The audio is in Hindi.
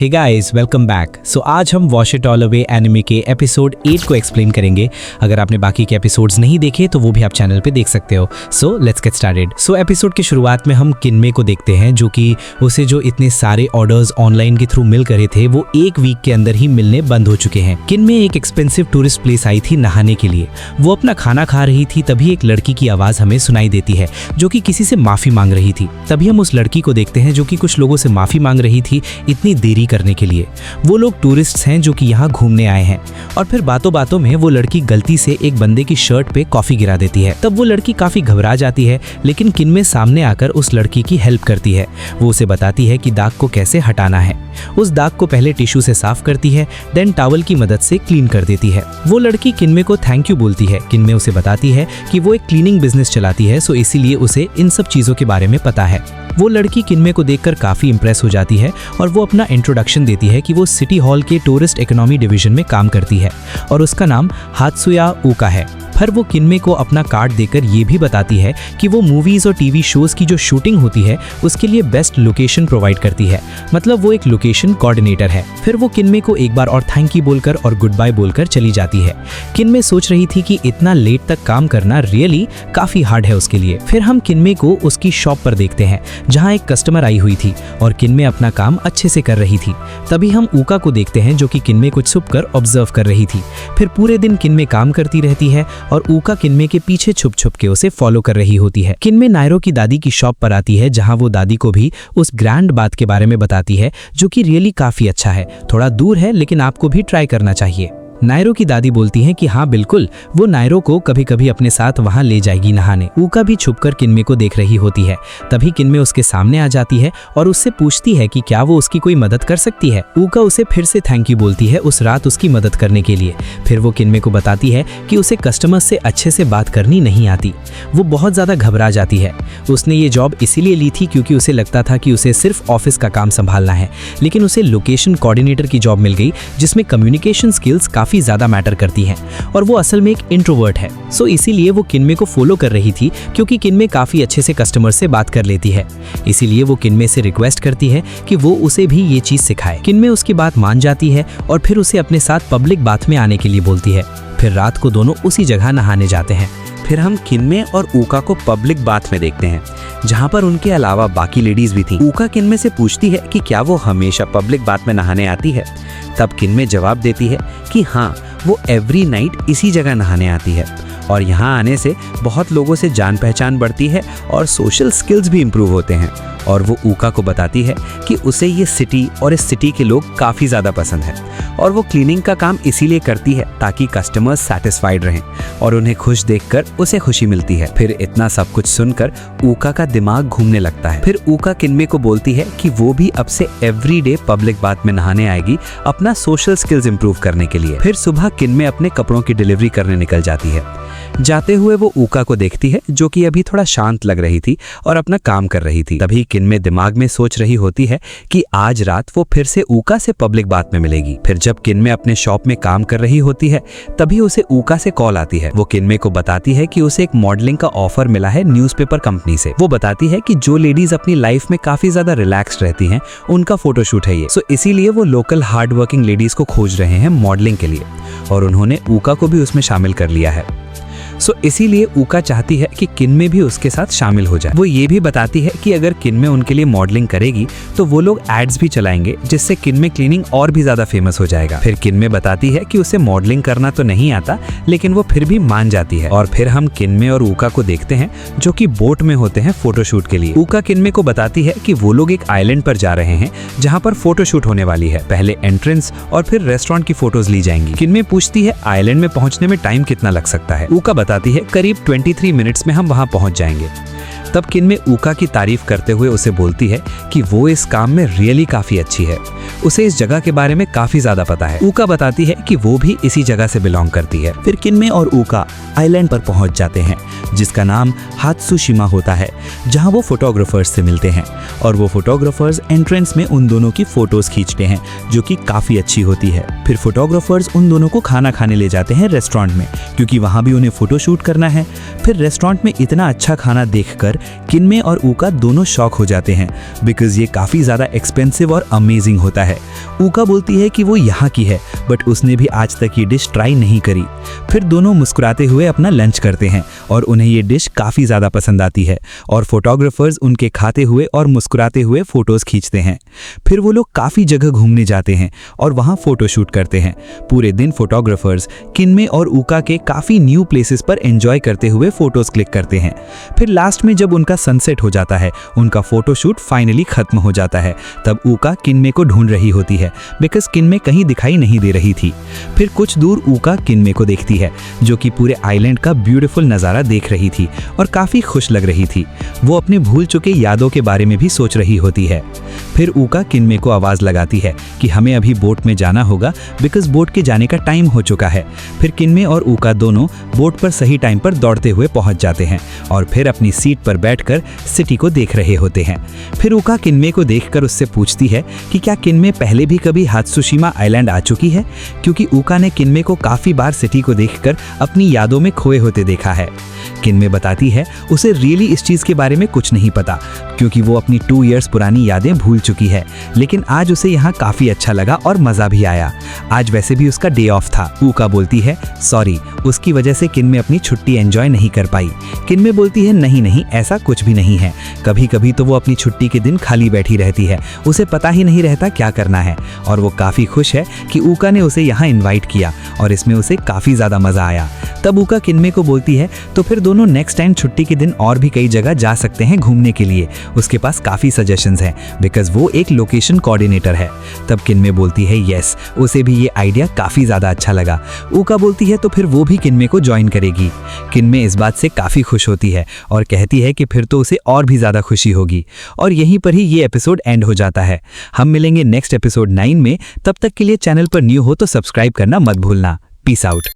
हे गाइस, वेलकम बैक। सो आज हम wash it all away anime के एपिसोड 8 को एक्सप्लेन करेंगे। अगर आपने बाकी के एपिसोड्स नहीं देखे तो वो भी आप चैनल पे देख सकते हो। So let's get started. So episode की शुरुआत में हम किन्मे को देखते हैं, जो कि उसे जो इतने सारे ऑर्डर्स ऑनलाइन के थ्रू मिल रहे थे वो एक वीक के अंदर ही मिलने बंद हो चुके हैं। किन्मे एक एक्सपेंसिव टूरिस्ट प्लेस आई थी नहाने के लिए। वो अपना खाना खा रही थी, तभी एक लड़की की आवाज हमें सुनाई देती है जो कि किसी से माफी मांग रही थी। तभी हम उस लड़की को देखते हैं जो कि कुछ लोगों से माफी मांग रही थी इतनी देरी करने के लिए। वो लोग टूरिस्ट्स हैं जो कि यहाँ घूमने आए हैं। और फिर बातों बातों में वो लड़की गलती से एक बंदे की शर्ट पे कॉफी गिरा देती है। तब वो लड़की काफी घबरा जाती है, लेकिन किन्मे सामने आकर उस लड़की की हेल्प करती है। वो उसे बताती है कि दाग को कैसे हटाना है। उस दाग को पहले टिश्यू से साफ करती है, देन टॉवल की मदद से क्लीन कर देती है। वो लड़की किन्मे को थैंक यू बोलती है। किन्मे उसे बताती है कि वो एक क्लीनिंग बिजनेस चलाती है, सो इसीलिए उसे इन सब चीजों के बारे में पता है। वो लड़की किन्मे को देखकर काफी इंप्रेस हो जाती है और वो अपना इंट्रोडक्शन देती है कि वो सिटी हॉल के टूरिस्ट इकोनॉमी डिवीजन में काम करती है और उसका नाम हात्सुया ऊका है। फिर वो किन्मे को अपना कार्ड देकर ये भी बताती है कि वो मूवीज और टीवी शोज की जो शूटिंग होती है उसके लिए बेस्ट लोकेशन प्रोवाइड करती है, मतलब वो एक लोकेशन कोऑर्डिनेटर है। फिर वो किन्मे को एक बार और थैंक यू बोलकर और गुड बाय बोलकर चली जाती है। किन्मे सोच रही थी कि इतना लेट तक काम करना रियली काफी हार्ड है उसके लिए। फिर हम किन्मे को उसकी शॉप पर देखते हैं जहाँ एक कस्टमर आई हुई थी और किन्मे अपना काम अच्छे से कर रही थी। तभी हम ऊका को देखते हैं जो कि किन्मे को छुपकर ऑब्जर्व कर रही थी। फिर पूरे दिन किन्मे काम करती रहती है और ऊका किन्मे के पीछे छुप छुप के उसे फॉलो कर रही होती है। किन्मे नायरो की दादी की शॉप पर आती है जहां वो दादी को भी उस ग्रैंड बाथ के बारे में बताती है जो कि रियली काफी अच्छा है। थोड़ा दूर है लेकिन आपको भी ट्राई करना चाहिए। नायरो की दादी बोलती हैं कि हाँ बिल्कुल, वो नायरो को कभी कभी अपने साथ वहां ले जाएगी नहाने। ऊका भी छुपकर किन्मे को देख रही होती है। तभी किन्मे उसके सामने आ जाती है और उससे पूछती है कि क्या वो उसकी कोई मदद कर सकती है। ऊका उसे फिर से थैंक यू बोलती है उस रात उसकी मदद करने के लिए। फिर वो किन्मे को बताती है कि उसे कस्टमर से अच्छे से बात करनी नहीं आती। वो बहुत ज्यादा घबरा जाती है। उसने ये जॉब इसीलिए ली थी क्योंकि उसे लगता था कि उसे सिर्फ ऑफिस का काम संभालना है, लेकिन उसे लोकेशन कोऑर्डिनेटर की जॉब मिल गई जिसमें कम्युनिकेशन स्किल्स काफी ज्यादा मैटर करती हैं और वो असल में एक इंट्रोवर्ट है। सो इसीलिए वो किन्मे को फॉलो कर रही थी क्योंकि किन्मे काफी अच्छे से कस्टमर से बात कर लेती है। इसीलिए वो किन्मे से रिक्वेस्ट करती है कि वो उसे भी ये चीज सिखाए। किन्मे उसकी बात मान जाती है और फिर उसे अपने साथ पब्लिक बाथ में आने के लिए बोलती है। फिर रात को दोनों उसी जगह नहाने जाते हैं। फिर हम किन्मे और ऊका को पब्लिक बाथ में देखते हैं जहां पर उनके अलावा बाकी लेडीज भी थी। ऊका किन्मे से पूछती है कि क्या वो हमेशा पब्लिक बाथ में नहाने आती है। तब किन्मे जवाब देती है कि हाँ, वो एवरी नाइट इसी जगह नहाने आती है और यहाँ आने से बहुत लोगों से जान पहचान बढ़ती है और सोशल स्किल्स भी इम्प्रूव होते हैं। और वो ऊका को बताती है कि उसे ये सिटी और इस सिटी के लोग काफ़ी ज़्यादा पसंद है और वो क्लीनिंग का काम इसीलिए करती है ताकि कस्टमर्स सेटिस्फाइड रहें और उन्हें खुश देखकर उसे खुशी मिलती है। फिर इतना सब कुछ सुनकर ऊका का दिमाग घूमने लगता है। फिर ऊका किन्मे को बोलती है कि वो भी अब से एवरी डे पब्लिक बाथ में नहाने आएगी अपना सोशल स्किल्स इम्प्रूव करने के लिए। फिर सुबह किन्मे अपने कपड़ों की डिलीवरी करने निकल जाती है। जाते हुए वो ऊका को देखती है जो कि अभी थोड़ा शांत लग रही थी और अपना काम कर रही थी। तभी किन्मे दिमाग में सोच रही होती है कि आज रात वो फिर से ऊका से पब्लिक बाथ में मिलेगी। फिर जब किन्मे अपने शॉप में काम कर रही होती है तभी उसे ऊका से कॉल आती है। वो किन्मे को बताती है कि उसे एक मॉडलिंग का ऑफर मिला है न्यूज़पेपर कंपनी से। वो बताती है कि जो लेडीज अपनी लाइफ में काफी ज्यादा रिलैक्स्ड रहती हैं उनका फोटोशूट है ये। सो इसीलिए वो लोकल हार्ड वर्किंग लेडीज को खोज रहे हैं मॉडलिंग के लिए और उन्होंने ऊका को भी उसमें शामिल कर लिया है। सो इसीलिए ऊका चाहती है कि किन्मे भी उसके साथ शामिल हो जाए। वो ये भी बताती है कि अगर किन्मे उनके लिए मॉडलिंग करेगी तो वो लोग एड्स भी चलाएंगे जिससे किन्मे क्लीनिंग और भी ज्यादा फेमस हो जाएगा। फिर किन्मे बताती है कि उसे मॉडलिंग करना तो नहीं आता, लेकिन वो फिर भी मान जाती है। और फिर हम किन्मे और ऊका को देखते हैं जो कि बोट में होते हैं फोटोशूट के लिए। ऊका किन्मे को बताती है कि वो लोग एक आइलैंड पर जा रहे हैं जहाँ पर फोटोशूट होने वाली है। पहले एंट्रेंस और फिर रेस्टोरेंट की फोटोज ली जाएंगी। किन्मे पूछती है आइलैंड में पहुंचने में टाइम कितना लग सकता है। ऊका बताती है करीब 23 मिनट्स में हम वहां पहुंच जाएंगे। तब किन्मे ऊका की तारीफ करते हुए उसे बोलती है कि वो इस काम में रियली काफी अच्छी है, उसे इस जगह के बारे में काफी ज्यादा पता है। ऊका बताती है कि वो भी इसी जगह से बिलोंग करती है। फिर किन्मे और ऊका आइलैंड पर पहुंच जाते हैं जिसका नाम हात्सुशिमा होता है, जहां वो फोटोग्राफर्स से मिलते हैं और वो फोटोग्राफर्स एंट्रेंस में उन दोनों की फोटोज खींचते हैं जो कि काफी अच्छी होती है। फिर फोटोग्राफर्स उन दोनों को खाना खाने ले जाते हैं रेस्टोरेंट में क्योंकि वहां भी उन्हें फोटोशूट करना है। फिर रेस्टोरेंट में इतना अच्छा खाना देखकर किनमे और ऊका दोनों शॉक हो जाते हैं बिकॉज ये काफ़ी ज़्यादा एक्सपेंसिव और अमेजिंग होता है। ऊका बोलती है कि वो यहाँ की है बट उसने भी आज तक ये डिश ट्राई नहीं करी। फिर दोनों मुस्कुराते हुए अपना लंच करते हैं और उन्हें ये डिश काफ़ी ज़्यादा पसंद आती है और फोटोग्राफर्स उनके खाते हुए और मुस्कुराते हुए फ़ोटोज़ खींचते हैं। फिर वो लोग काफ़ी जगह घूमने जाते हैं और वहाँ फ़ोटो शूट करते हैं। पूरे दिन फोटोग्राफर्स किनमे और ऊका के काफ़ी न्यू प्लेसेस पर एंजॉय करते हुए फ़ोटोज़ क्लिक करते हैं। फिर लास्ट में जब उनका सनसेट हो जाता है, उनका फ़ोटोशूट फाइनली ख़त्म हो जाता है, तब ऊका किनमे को ढूंढ रही होती है बिकॉज किनमे कहीं दिखाई नहीं दे रही थी। फिर कुछ दूर ऊका किनमे को देखती है जो कि पूरे आइलैंड का ब्यूटीफुल नज़ारा देख रही थी और काफ़ी खुश लग रही थी। वो अपने भूल चुके यादों के बारे में भी सोच रही होती है। फिर ऊका किनमे को आवाज़ लगाती है कि हमें अभी बोट में जाना होगा बिकॉज बोट के जाने का टाइम हो चुका है। फिर किनमे और ऊका दोनों बोट पर सही टाइम पर दौड़ते हुए पहुंच जाते हैं और फिर अपनी सीट पर बैठकर सिटी को देख रहे होते हैं। फिर ऊका किनमे को देखकर उससे पूछती है कि क्या किनमे पहले भी कभी हात्सुशिमा आइलैंड आ चुकी है, क्योंकि ऊका ने किनमे को काफ़ी बार सिटी को देखकर अपनी यादों में खोए होते देखा है। किनमे बताती है उसे रियली इस चीज़ के बारे में कुछ नहीं पता क्योंकि वो अपनी 2 इयर्स पुरानी यादें भूल चुकी है, लेकिन आज उसे यहाँ काफ़ी अच्छा लगा और मज़ा भी आया। आज वैसे भी उसका डे ऑफ था। ऊका बोलती है सॉरी, उसकी वजह से किनमे अपनी छुट्टी एंजॉय नहीं कर पाई। किनमे बोलती है नहीं नहीं, ऐसा कुछ भी नहीं है। कभी कभी तो वो अपनी छुट्टी के दिन खाली बैठी रहती है, उसे पता ही नहीं रहता क्या करना है और वो काफ़ी खुश है कि ऊका ने उसे यहाँ इन्वाइट किया और इसमें उसे काफ़ी ज़्यादा मज़ा आया। तब ऊका किनमे को बोलती है तो फिर दोनों नेक्स्ट टाइम छुट्टी के दिन और भी कई जगह जा सकते हैं घूमने के लिए। उसके पास काफ़ी सजेशंस हैं बिकॉज वो एक लोकेशन कोऑर्डिनेटर है। तब किनमे बोलती है यस, उसे भी ये आइडिया काफ़ी ज़्यादा अच्छा लगा। ऊका बोलती है तो फिर वो भी किनमे को ज्वाइन करेगी। किनमे इस बात से काफ़ी खुश होती है और कहती है कि फिर तो उसे और भी ज़्यादा खुशी होगी। और यहीं पर ही ये एपिसोड एंड हो जाता है। हम मिलेंगे नेक्स्ट एपिसोड 9 में। तब तक के लिए चैनल पर न्यू हो तो सब्सक्राइब करना मत भूलना। Peace out.